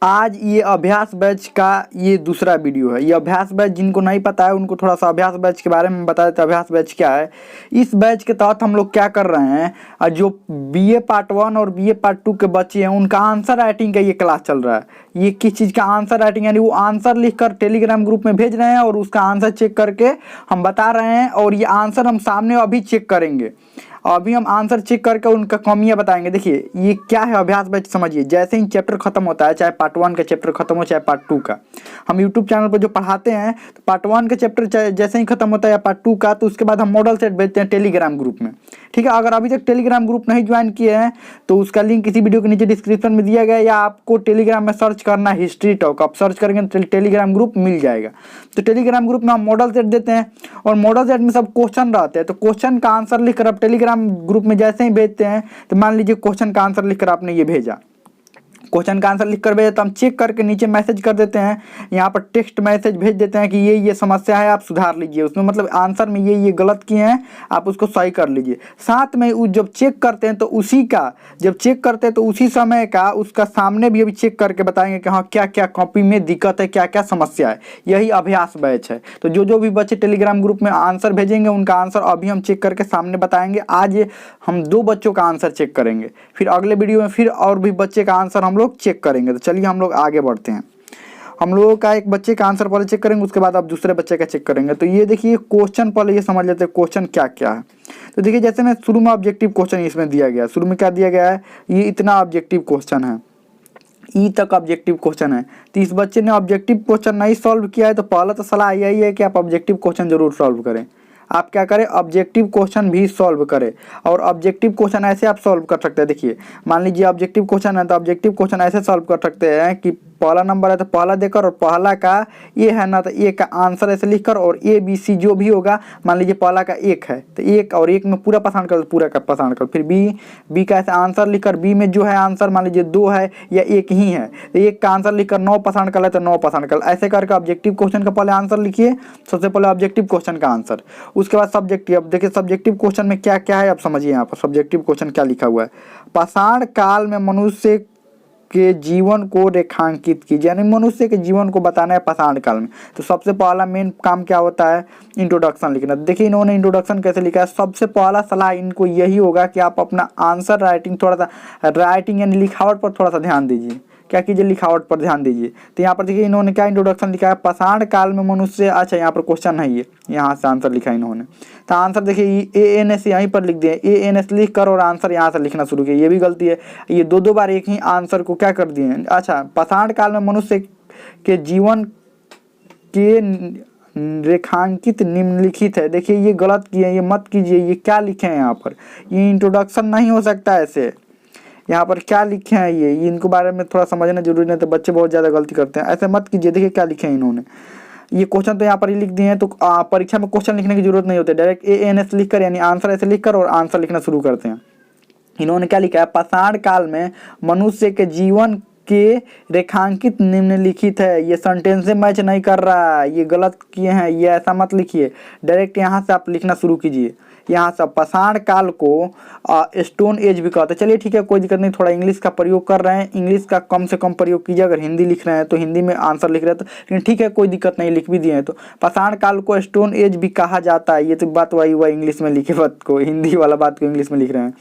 आज ये अभ्यास बैच का ये दूसरा वीडियो है। ये अभ्यास बैच जिनको नहीं पता है उनको थोड़ा सा अभ्यास बैच के बारे में बता देते हैं। अभ्यास बैच क्या है? इस बैच के तहत हम लोग क्या कर रहे हैं, जो बीए पार्ट 1 और बीए पार्ट 2 के बच्चे हैं उनका आंसर राइटिंग का ये क्लास चल रहा है। ये किस चीज़ का आंसर राइटिंग, यानी वो आंसर लिख कर टेलीग्राम ग्रुप में भेज रहे हैं और उसका आंसर चेक करके हम बता रहे हैं, और ये आंसर हम सामने अभी चेक करेंगे। अभी हम आंसर चेक करके उनका कमियां बताएंगे। देखिए ये क्या है अभ्यास बैच, समझिए। जैसे ही चैप्टर खत्म होता है, चाहे पार्ट 1 का चैप्टर खत्म हो चाहे पार्ट 2 का, हम यूट्यूब चैनल पर जो पढ़ाते हैं तो पार्ट 1 का चैप्टर जैसे ही खत्म होता है या पार्ट 2 का, तो उसके बाद हम मॉडल सेट भेजते हैं टेलीग्राम ग्रुप में। ठीक है, अगर अभी तक टेलीग्राम ग्रुप नहीं ज्वाइन किए हैं तो उसका लिंक इसी वीडियो के नीचे डिस्क्रिप्शन में दिया गया है, या आपको टेलीग्राम में सर्च करना है हिस्ट्री टॉक, आप सर्च करेंगे तो टेलीग्राम ग्रुप मिल जाएगा। तो टेलीग्राम ग्रुप में हम मॉडल सेट देते हैं और मॉडल सेट में सब क्वेश्चन रहते हैं, तो क्वेश्चन का आंसर लिखकर आप टेलीग्राम ग्रुप में जैसे ही भेजते हैं, तो मान लीजिए क्वेश्चन का आंसर लिखकर आपने ये भेजा, क्वेश्चन का आंसर लिख कर भेजा, तो हम चेक करके नीचे मैसेज कर देते हैं, यहाँ पर टेक्स्ट मैसेज भेज देते हैं कि ये समस्या है, आप सुधार लीजिए उसमें, मतलब आंसर में ये गलत किए हैं, आप उसको सही कर लीजिए। साथ में जब चेक करते हैं तो उसी समय का उसका सामने भी अभी चेक करके बताएंगे कि हाँ क्या क्या कॉपी में दिक्कत है, क्या क्या समस्या है। यही अभ्यास बैच है। तो जो भी बच्चे टेलीग्राम ग्रुप में आंसर भेजेंगे उनका आंसर अभी हम चेक करके सामने बताएंगे। आज हम 2 बच्चों का आंसर चेक करेंगे, फिर अगले वीडियो में फिर और भी बच्चे का आंसर हम लोग चेक करेंगे। तो चलिए हम लोग आगे बढ़ते हैं। हम लोगों का एक बच्चे का आंसर पहले चेक करेंगे, उसके बाद आप दूसरे बच्चे का चेक करेंगे। तो ये देखिए क्वेश्चन पहले ये समझ लेते हैं क्वेश्चन क्या क्या है। तो देखिए जैसे मैं शुरू में ऑब्जेक्टिव क्वेश्चन इसमें दिया गया, शुरू में क्या दिया गया है, ये इतना ऑब्जेक्टिव क्वेश्चन है, ई तक ऑब्जेक्टिव क्वेश्चन है। तो इस बच्चे ने ऑब्जेक्टिव क्वेश्चन नहीं सॉल्व किया है, तो पहला तो सलाह यही है कि आप ऑब्जेक्टिव क्वेश्चन जरूर सॉल्व करें। आप क्या करें, ऑब्जेक्टिव क्वेश्चन भी सॉल्व करें। और ऑब्जेक्टिव क्वेश्चन ऐसे आप सॉल्व कर सकते हैं। देखिए मान लीजिए ऑब्जेक्टिव क्वेश्चन है, तो ऑब्जेक्टिव क्वेश्चन ऐसे सॉल्व कर सकते हैं कि पहला नंबर है तो पहला देकर, और पहला का ए है ना, तो ए का आंसर ऐसे लिखकर, और ए बी सी जो भी होगा, मान लीजिए पहला का 1 है तो 1 और 1 में पूरा पसाण कर, पूरा का पसाण कर, फिर बी का ऐसे आंसर लिखकर, बी में जो है आंसर मान लीजिए 2 है या 1 ही है, तो 1 का आंसर लिखकर 9 पसाण कर ले तो 9 पसाण कर, ऐसे करके ऑब्जेक्टिव क्वेश्चन का पहले आंसर लिखिए। सबसे पहले ऑब्जेक्टिव क्वेश्चन का आंसर, उसके बाद सब्जेक्टिव। अब देखिए सब्जेक्टिव क्वेश्चन में क्या क्या है, आप समझिए। यहाँ पर सब्जेक्टिव क्वेश्चन क्या लिखा हुआ है, पाषाण काल में मनुष्य के जीवन को रेखांकित कीजिए, यानी मनुष्य के जीवन को बताना है पाषाण काल में। तो सबसे पहला मेन काम क्या होता है, इंट्रोडक्शन लिखना। देखिए इन्होंने इंट्रोडक्शन कैसे लिखा है। सबसे पहला सलाह इनको यही होगा कि आप अपना आंसर राइटिंग थोड़ा सा, राइटिंग यानी लिखावट पर थोड़ा सा ध्यान दीजिए। क्या कीजिए, लिखावट पर ध्यान दीजिए। तो यहाँ पर देखिए इन्होंने क्या इंट्रोडक्शन लिखा है, पाषाण काल में मनुष्य, अच्छा यहाँ पर क्वेश्चन है, ये यहाँ से आंसर लिखा इन्होंने। तो आंसर देखिए ANS यहीं पर लिख दिए, ANS लिख कर और आंसर यहाँ से लिखना शुरू किया, ये भी गलती है। ये 2 बार एक ही आंसर को क्या कर दिए। अच्छा, पाषाण काल में मनुष्य के जीवन के रेखांकित निम्नलिखित है। देखिए ये गलत किए, ये मत कीजिए। ये क्या लिखे हैं यहाँ पर, ये इंट्रोडक्शन नहीं हो सकता ऐसे। यहाँ पर क्या लिखे हैं ये इनको बारे में थोड़ा समझना जरूरी नहीं, तो बच्चे बहुत ज़्यादा गलती करते हैं, ऐसे मत कीजिए। देखिए क्या लिखे हैं इन्होंने, ये क्वेश्चन तो यहाँ पर ही लिख दिए हैं। तो परीक्षा में क्वेश्चन लिखने की जरूरत नहीं होती, डायरेक्ट ANS लिखकर यानी आंसर ऐसे लिखकर और आंसर लिखना शुरू करते हैं। इन्होंने क्या लिखा है, पाषाण काल में मनुष्य के जीवन के रेखांकित निम्नलिखित है। ये सेंटेंस से मैच नहीं कर रहा है, ये गलत किए हैं, ये ऐसा मत लिखिए। डायरेक्ट यहाँ से आप लिखना शुरू कीजिए। यहाँ से पाषाण काल को स्टोन एज भी कहते हैं। चलिए ठीक है, कोई दिक्कत नहीं। थोड़ा इंग्लिश का प्रयोग कर रहे हैं, इंग्लिश का कम से कम प्रयोग कीजिए। अगर हिंदी लिख रहे हैं तो हिंदी में आंसर लिख रहे हैं तो, लेकिन ठीक है कोई दिक्कत नहीं, लिख भी दिए हैं। तो पाषाण काल को स्टोन एज भी कहा जाता है। ये तो बात वही हुआ, इंग्लिश में लिखे बात को, हिंदी वाला बात को इंग्लिश में लिख रहे हैं।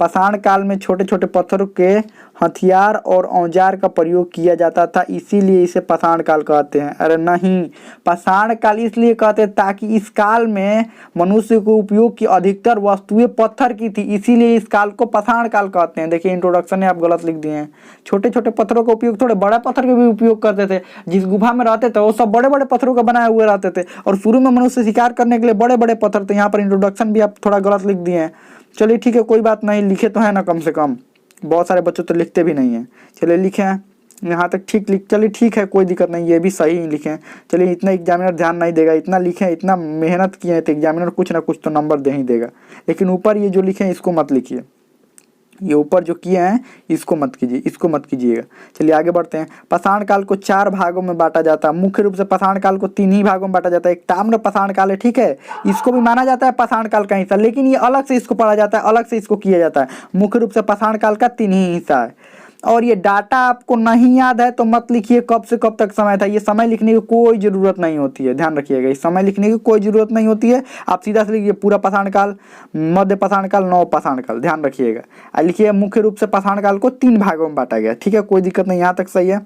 पाषाण काल में छोटे छोटे पत्थरों के हथियार और औजार का प्रयोग किया जाता था, इसीलिए इसे पाषाण काल कहते हैं। अरे नहीं, पाषाण काल इसलिए कहते हैं ताकि इस काल में मनुष्य को उपयोग की अधिकतर वस्तुएं पत्थर की थी, इसीलिए इस काल को पाषाण काल कहते हैं। देखिए इंट्रोडक्शन में आप गलत लिख दिए हैं। छोटे छोटे पत्थरों का उपयोग, थोड़े बड़े पत्थर के भी उपयोग करते थे। जिस गुफा में रहते थे वो सब बड़े बड़े पत्थरों का बनाए हुए रहते थे, और शुरू में मनुष्य शिकार करने के लिए बड़े बड़े पत्थर थे। यहाँ पर इंट्रोडक्शन भी आप थोड़ा गलत लिख दिए हैं। चलिए ठीक है कोई बात नहीं, लिखे तो है ना कम से कम, बहुत सारे बच्चे तो लिखते भी नहीं हैं। चलिए लिखे हैं यहाँ तक ठीक लिख, चलिए ठीक है कोई दिक्कत नहीं, ये भी सही ही लिखे हैं। चलिए इतना एग्जामिनर ध्यान नहीं देगा, इतना लिखे, इतना मेहनत किए हैं तो एग्जामिनर कुछ ना कुछ तो नंबर दे ही देगा। लेकिन ऊपर ये जो लिखे हैं इसको मत लिखिए, ये ऊपर जो किए हैं इसको मत कीजिए, इसको मत कीजिएगा। चलिए आगे बढ़ते हैं। पाषाण काल को 4 भागों में बांटा जाता है। मुख्य रूप से पाषाण काल को 3 ही भागों में बांटा जाता है। एक ताम्र पाषाण काल है, ठीक है, इसको भी माना जाता है पाषाण काल का हिस्सा, लेकिन ये अलग से इसको पढ़ा जाता है, अलग से इसको किया जाता है। मुख्य रूप से पाषाण काल का 3 ही हिस्सा है। और ये डाटा आपको नहीं याद है तो मत लिखिए कब से कब तक समय था, ये समय लिखने की कोई ज़रूरत नहीं होती है, ध्यान रखिएगा, इस समय लिखने की कोई ज़रूरत नहीं होती है। आप सीधा से लिखिए पूरा पाषाण काल, मध्य पाषाण काल, नव पाषाण काल, ध्यान रखिएगा। लिखिए मुख्य रूप से पाषाण काल को 3 भागों में बांटा गया, ठीक है, कोई दिक्कत नहीं, यहाँ तक सही है।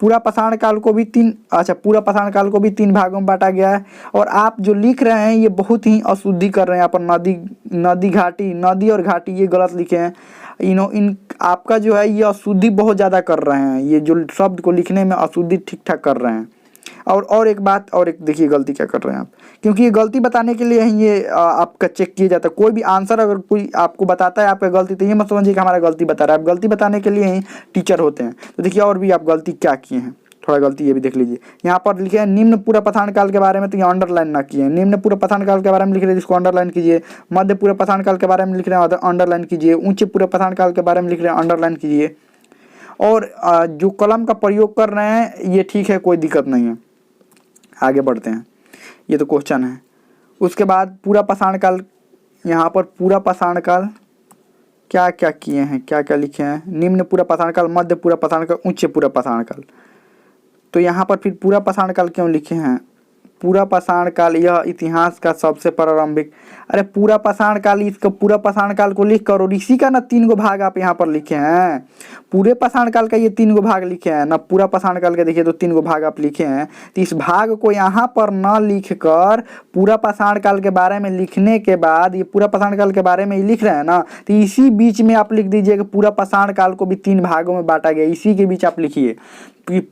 पूरा पाषाण काल को भी पूरा पाषाण काल को भी 3 भागों में बांटा गया है। और आप जो लिख रहे हैं ये बहुत ही अशुद्धि कर रहे हैं, यहाँ पर नदी घाटी, नदी और घाटी ये गलत लिखे हैं। इन आपका जो है ये अशुद्धि बहुत ज़्यादा कर रहे हैं, ये जो शब्द को लिखने में अशुद्धि ठीक ठाक कर रहे हैं। और एक बात, और एक देखिए गलती क्या कर रहे हैं आप, क्योंकि ये गलती बताने के लिए ही ये आपका चेक किया जाता है। कोई भी आंसर अगर कोई आपको बताता है आपका गलती, तो ये मत समझिए कि हमारा गलती बता रहा है, आप गलती बताने के लिए ही टीचर होते हैं। तो देखिए और भी आप गलती क्या किए हैं, थोड़ा गलती ये भी देख लीजिए। यहाँ पर लिखे हैं निम्न पूरा पाषाण काल के बारे में, तो ये अंडरलाइन ना किए, निम्न पूरा पाषाण काल के बारे में लिख रहे हैं इसको अंडरलाइन कीजिए। मध्य पूरा पाषाण काल के बारे में लिख रहे हैं अंडरलाइन कीजिए। ऊंचे पूरा पाषाण काल के बारे में लिख रहे हैं अंडरलाइन कीजिए। और जो कलम का प्रयोग कर रहे हैं ये ठीक है, कोई दिक्कत नहीं है। आगे बढ़ते हैं, ये तो क्वेश्चन है। उसके बाद पूरा पाषाण काल, यहाँ पर पूरा पाषाण काल क्या क्या किए हैं, क्या क्या लिखे हैं, निम्न पूरा पाषाण काल, मध्य पूरा पाषाण काल, उच्च पूरा पाषाण काल। तो यहाँ पर फिर पूरा पाषाण काल क्यों लिखे हैं? पूरा पाषाण काल यह इतिहास का सबसे प्रारंभिक, अरे पूरा पाषाण काल, इसका पूरा पाषाण काल को लिख कर और इसी का ना 3 गो भाग आप यहाँ पर लिखे हैं। पूरे पाषाण काल का ये 3 गो भाग लिखे हैं ना, पूरा पाषाण काल का देखिए तो 3 गो भाग आप लिखे हैं। तो इस भाग को यहाँ पर न लिख कर पूरा पाषाण काल के बारे में लिखने के बाद, ये पूरा पाषाण काल के बारे में ही लिख रहे हैं ना, तो इसी बीच में आप लिख दीजिए कि पूरा पाषाण काल को भी 3 भागों में बांटा गया, इसी के बीच आप लिखिए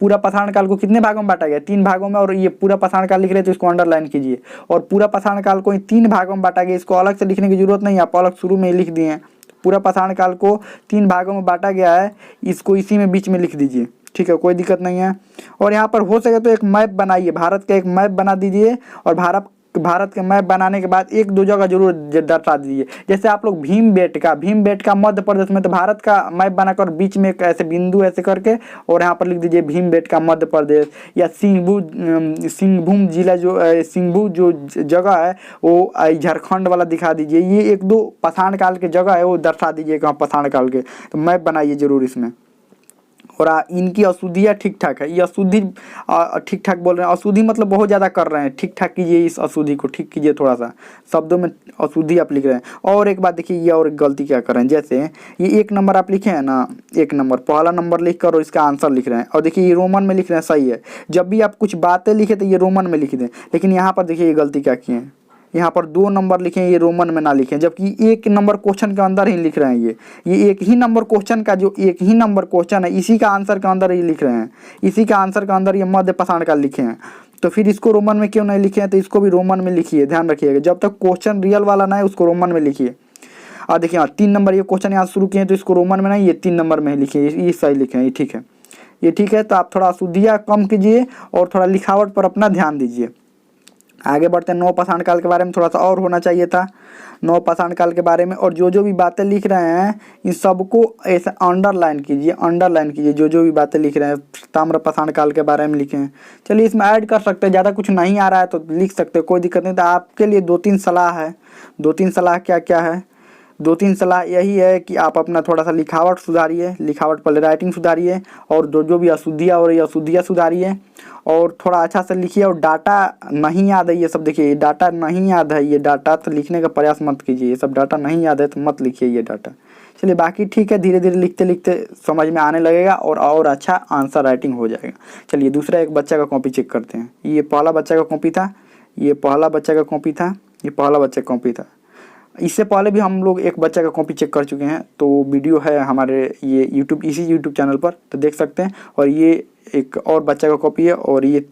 पूरा पाषाण काल को कितने भागों में बांटा गया, 3 भागों में। और ये पूरा पाषाण काल लिख रहे हैं तो इसको अंडरलाइन कीजिए। और पूरा पाषाण काल को 3 भागों में बांटा गया, इसको अलग से लिखने की जरूरत नहीं है, आप अलग शुरू में ही लिख दिए हैं। पूरा पाषाण काल को 3 भागों में बांटा गया है, इसको इसी में बीच में लिख दीजिए, ठीक है, कोई दिक्कत नहीं है। और यहाँ पर हो सके तो एक मैप बनाइए, भारत का एक मैप बना दीजिए। और भारत का मैप बनाने के बाद 1-2 जगह जरूर दर्शा दीजिए। जैसे आप लोग भीमबेटका मध्य प्रदेश में, तो भारत का मैप बनाकर बीच में ऐसे बिंदु ऐसे करके और यहाँ पर लिख दीजिए भीमबेटका मध्य प्रदेश। या सिंहभूम जिला जो जगह है वो झारखंड वाला दिखा दीजिए। ये 1-2 पाषाण काल के जगह है वो दर्शा दीजिए कहाँ पाषाण काल के, तो मैप बनाइए जरूर इसमें। और इनकी अशुद्धियाँ ठीक ठाक है, ये अशुद्धि ठीक ठाक बोल रहे हैं, अशुद्धि मतलब बहुत ज़्यादा कर रहे हैं, ठीक ठाक कीजिए, इस अशुद्धि को ठीक कीजिए, थोड़ा सा शब्दों में अशुद्धि आप लिख रहे हैं। और एक बात देखिए, ये और एक गलती क्या कर रहे हैं, जैसे ये 1 नंबर आप लिखे हैं ना, 1 नंबर पहला नंबर लिख कर और इसका आंसर लिख रहे हैं, और देखिए ये रोमन में लिख रहे हैं, सही है। जब भी आप कुछ बातें लिखे तो ये रोमन में लिख दें, लेकिन यहाँ पर देखिए ये गलती क्या किए हैं, यहाँ पर 2 नंबर लिखे हैं, ये रोमन में ना लिखें, जबकि 1 नंबर क्वेश्चन के अंदर ही लिख रहे हैं। ये 1 ही नंबर क्वेश्चन का, जो 1 ही नंबर क्वेश्चन है इसी का आंसर के अंदर ही लिख रहे हैं, इसी का आंसर के अंदर ये मध्य पाषाण काल लिखे हैं। तो फिर इसको रोमन में क्यों नहीं लिखे हैं, तो इसको भी रोमन में लिखिए, ध्यान रखिएगा, जब तक क्वेश्चन रियल वाला ना है उसको रोमन में लिखिए। और देखिए 3 नंबर ये क्वेश्चन यहाँ शुरू किए हैं तो इसको रोमन में नहीं, ये 3 नंबर में ही लिखिए, ये सही लिखे हैं, ये ठीक है, ये ठीक है। तो आप थोड़ा अशुद्धियाँ कम कीजिए और थोड़ा लिखावट पर अपना ध्यान दीजिए। आगे बढ़ते हैं, नव पाषाण काल के बारे में थोड़ा सा और होना चाहिए था, नव पाषाण काल के बारे में। और जो भी बातें लिख रहे हैं इन सबको ऐसे अंडरलाइन कीजिए, जो भी बातें लिख रहे हैं ताम्र पाषाण काल के बारे में लिखें। चलिए इसमें ऐड कर सकते हैं, ज़्यादा कुछ नहीं आ रहा है तो लिख सकते हैं, कोई दिक्कत नहीं। तो आपके लिए 2-3 सलाह है, 2-3 सलाह क्या क्या है, 2-3 सलाह यही है कि आप अपना थोड़ा सा लिखावट सुधारिए, लिखावट पर राइटिंग सुधारिए, और जो भी अशुद्धियाँ हो रही है अशुद्धियाँ सुधारिए, और थोड़ा अच्छा से लिखिए। और डाटा नहीं याद है ये सब, देखिए ये डाटा नहीं याद है, ये डाटा तो लिखने का प्रयास मत कीजिए, ये सब डाटा नहीं याद है तो मत लिखिए ये डाटा। चलिए बाकी ठीक है, धीरे धीरे लिखते लिखते समझ में आने लगेगा और अच्छा आंसर राइटिंग हो जाएगा। चलिए दूसरा एक बच्चा का कॉपी चेक करते हैं। ये पहला बच्चा का कॉपी था, ये पहला बच्चा का कॉपी था, ये पहला बच्चा का कॉपी था। इससे पहले भी हम लोग एक बच्चा का कॉपी चेक कर चुके हैं, तो वीडियो है हमारे ये इसी यूट्यूब चैनल पर, तो देख सकते हैं। और ये एक और बच्चा का कॉपी है, और ये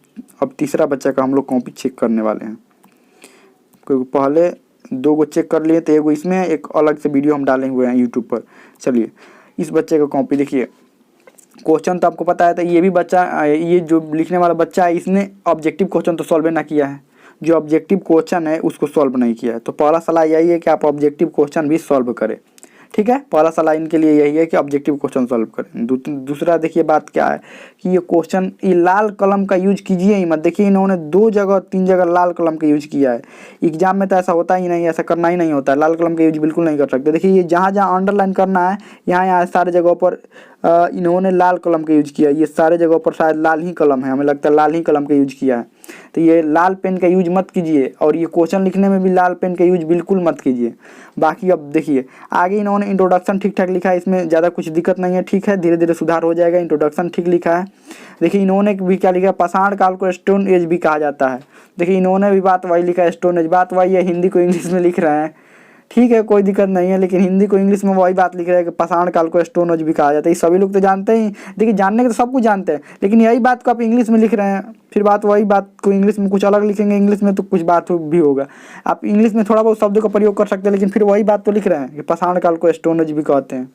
अब तीसरा बच्चा का हम लोग कॉपी चेक करने वाले हैं। क्योंकि पहले 2 को चेक कर लिए, तो एक इसमें एक अलग से वीडियो हम डाले हुए हैं यूट्यूब पर। चलिए इस बच्चे का कॉपी देखिए, क्वेश्चन तो आपको पता है, तो ये भी बच्चा, ये जो लिखने वाला बच्चा है इसने ऑब्जेक्टिव क्वेश्चन तो सॉल्व ना किया है, जो ऑब्जेक्टिव क्वेश्चन है उसको सॉल्व नहीं किया है। तो पहला सलाह यही है कि आप ऑब्जेक्टिव क्वेश्चन भी सॉल्व करें, ठीक है, पहला सलाह इनके लिए यही है कि ऑब्जेक्टिव क्वेश्चन सॉल्व करें। दूसरा देखिए बात क्या है कि ये क्वेश्चन, ये लाल कलम का यूज कीजिए ही मत। देखिए इन्होंने 2 जगह 3 जगह लाल कलम का यूज किया है। एग्जाम में तो ऐसा होता ही नहीं, ऐसा करना ही नहीं होता है, लाल कलम का यूज बिल्कुल नहीं कर सकते। देखिए ये जहाँ जहाँ अंडरलाइन करना है, यहाँ सारे जगहों पर इन्होंने लाल कलम का यूज किया है। ये सारे जगहों पर शायद लाल ही कलम है, हमें लगता है लाल ही कलम का यूज किया है। तो ये लाल पेन का यूज मत कीजिए, और ये क्वेश्चन लिखने में भी लाल पेन का यूज बिल्कुल मत कीजिए। बाकी अब देखिए आगे इन्होंने इंट्रोडक्शन ठीक ठाक लिखा है, इसमें ज़्यादा कुछ दिक्कत नहीं है, ठीक है, धीरे धीरे सुधार हो जाएगा। इंट्रोडक्शन ठीक लिखा है। देखिए इन्होंने भी क्या लिखा है, पाषाण काल को स्टोन एज भी कहा जाता है। देखिए इन्होंने भी बात वही लिखा है, स्टोन एज, बात वही है, हिंदी को इंग्लिश में लिख रहे हैं, ठीक है, कोई दिक्कत नहीं है, लेकिन हिंदी को इंग्लिश में वही बात लिख रहे हैं कि पाषाण काल को स्टोन एज भी कहा जाता है। ये सभी लोग तो जानते ही, देखिए जानने के तो सब कुछ जानते हैं, लेकिन यही बात को आप इंग्लिश में लिख रहे हैं, फिर बात वही बात को इंग्लिश में कुछ अलग लिखेंगे, इंग्लिश में तो कुछ बात भी होगा। आप इंग्लिश में थोड़ा बहुत शब्दों का प्रयोग कर सकते हैं, लेकिन फिर वही बात तो लिख रहे हैं कि पाषाण काल को स्टोन एज भी कहते हैं,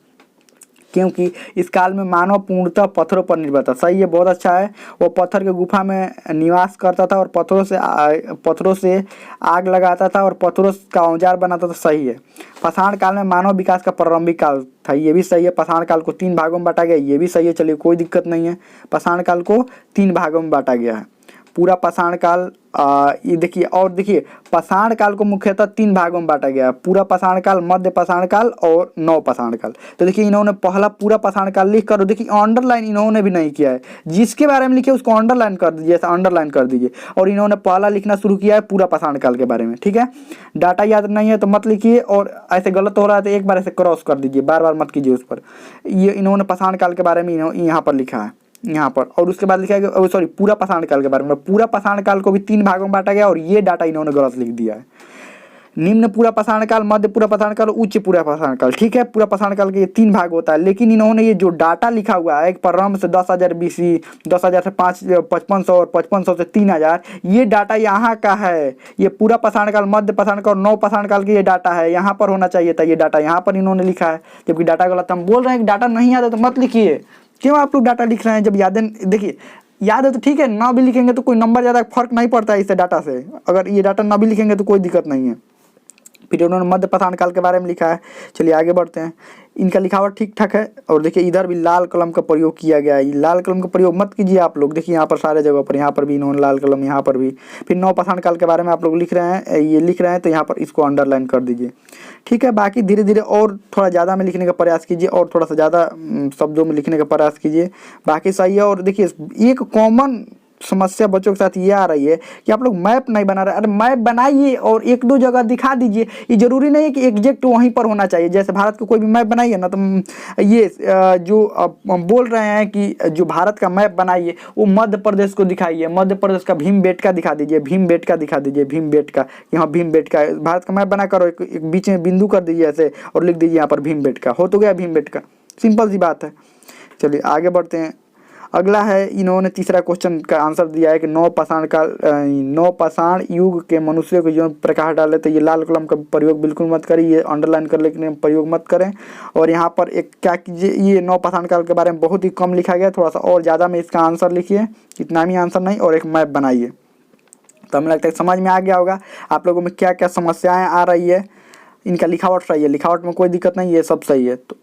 क्योंकि इस काल में मानव पूर्णतः पत्थरों पर निर्भर था। सही है, बहुत अच्छा है। वो पत्थर के गुफा में निवास करता था और पत्थरों से आग लगाता था और पत्थरों का औजार बनाता था। सही है। पाषाण काल में मानव विकास का प्रारंभिक काल था, ये भी सही है। पाषाण काल को 3 भागों में बांटा गया, ये भी सही है। चलिए कोई दिक्कत नहीं है, पाषाण काल को 3 भागों में बांटा गया है। पूरा पाषाण काल, ये देखिए, और देखिए पाषाण काल को मुख्यतः 3 भागों में बांटा गया है, पूरा पाषाण काल, मध्य पाषाण काल और नव पाषाण काल। तो देखिए इन्होंने पहला पूरा पाषाण काल लिख कर, देखिए अंडरलाइन इन्होंने भी नहीं किया है, जिसके बारे में लिखे उसको अंडरलाइन कर दीजिए, ऐसा अंडरलाइन कर दीजिए। और इन्होंने पहला लिखना शुरू किया है पूरा पाषाण काल के बारे में, ठीक है। डाटा याद नहीं है तो मत लिखिए, और ऐसे गलत हो रहा है तो एक बार ऐसे क्रॉस कर दीजिए, बार बार मत कीजिए उस पर। ये इन्होंने पाषाण काल के बारे में यहाँ पर लिखा है, यहाँ पर, और उसके बाद लिखा है सॉरी पूरा पाषाण काल के बारे में। पूरा पाषाण काल को भी 3 भागों में बांटा गया, और ये डाटा इन्होंने गलत लिख दिया है। निम्न पूरा पाषाण काल, मध्य पूरा पाषाण काल, उच्च पूरा पाषाण काल, ठीक है। पूरा पाषाण काल के ये 3 भाग होता है, लेकिन इन्होंने ये जो डाटा लिखा हुआ है, प्रारंभ से 10,000 BC, 10,000 से 5500 और 5500 से 3000, ये डाटा यहाँ का है। ये पूरा पाषाण काल, मध्य पाषाण काल और नव पाषाण काल की ये डाटा है, यहाँ पर होना चाहिए था ये डाटा, यहाँ पर इन्होंने लिखा है, जबकि डाटा गलत। हम बोल रहे हैं कि डाटा नहीं याद है तो मत लिखिए। क्यों आप लोग डाटा लिख रहे हैं जब याद है? देखिए याद है तो ठीक है, ना भी लिखेंगे तो कोई नंबर ज़्यादा फर्क नहीं पड़ता है इससे डाटा से। अगर ये डाटा ना भी लिखेंगे तो कोई दिक्कत नहीं है। फिर उन्होंने मध्य पाषाण काल के बारे में लिखा है। चलिए आगे बढ़ते हैं। इनका लिखावट ठीक ठाक है, और देखिए इधर भी लाल कलम का प्रयोग किया गया है। लाल कलम का प्रयोग मत कीजिए आप लोग। देखिए यहाँ पर सारे जगह पर, यहाँ पर भी इन्होंने लाल कलम, यहाँ पर भी। फिर नव पाषाण काल के बारे में आप लोग लिख रहे हैं, ये लिख रहे हैं तो यहाँ पर इसको अंडरलाइन कर दीजिए, ठीक है। बाकी धीरे धीरे और थोड़ा ज़्यादा में लिखने का प्रयास कीजिए, और थोड़ा सा ज़्यादा शब्दों में लिखने का प्रयास कीजिए, बाकी सही है। और देखिए एक कॉमन समस्या बच्चों के साथ ये आ रही है कि आप लोग मैप नहीं बना रहे। अरे मैप बनाइए और 1-2 जगह दिखा दीजिए। ये जरूरी नहीं है कि एग्जैक्ट वहीं पर होना चाहिए। जैसे भारत का कोई भी मैप बनाइए ना, तो ये जो बोल रहे हैं कि जो भारत का मैप बनाइए वो मध्य प्रदेश को दिखाइए, मध्य प्रदेश का भीमबेटका दिखा दीजिए, भीमबेटका दिखा दीजिए, भीमबेटका, यहाँ भीमबेटका। भारत का मैप बना कर एक बीच में बिंदु कर दीजिए ऐसे, और लिख दीजिए यहाँ पर भीमबेटका, हो तो गया भीमबेटका। सिंपल सी बात है। चलिए आगे बढ़ते हैं। अगला है, इन्होंने तीसरा क्वेश्चन का आंसर दिया है कि नव पाषाण युग के मनुष्य को जो प्रकाश डाले, तो ये लाल कलम का प्रयोग बिल्कुल मत करिए, ये अंडरलाइन कर लेकिन प्रयोग मत करें। और यहाँ पर एक क्या कीजिए, ये नव पाषाण काल के बारे में बहुत ही कम लिखा गया, थोड़ा सा और ज़्यादा में इसका आंसर लिखिए, इतना भी आंसर नहीं, और एक मैप बनाइए। तो हमें लगता है समझ में आ गया होगा आप लोगों में क्या क्या समस्याएँ आ रही है। इनका लिखावट सही है, लिखावट में कोई दिक्कत नहीं है, सब सही है। तो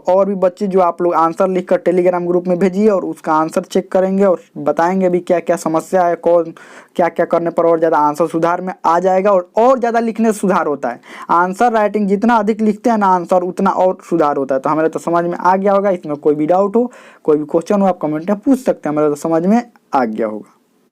और भी बच्चे जो आप लोग आंसर लिखकर टेलीग्राम ग्रुप में भेजिए, और उसका आंसर चेक करेंगे और बताएंगे भी क्या क्या समस्या है, कौन क्या क्या करने पर और ज़्यादा आंसर सुधार में आ जाएगा। और ज़्यादा लिखने से सुधार होता है। आंसर राइटिंग जितना अधिक लिखते हैं ना आंसर, उतना और सुधार होता है। तो हमें तो समझ में आ गया होगा। इसमें कोई भी डाउट हो, कोई भी क्वेश्चन हो, आप कमेंट में पूछ सकते हैं, हमें तो समझ में आ गया होगा।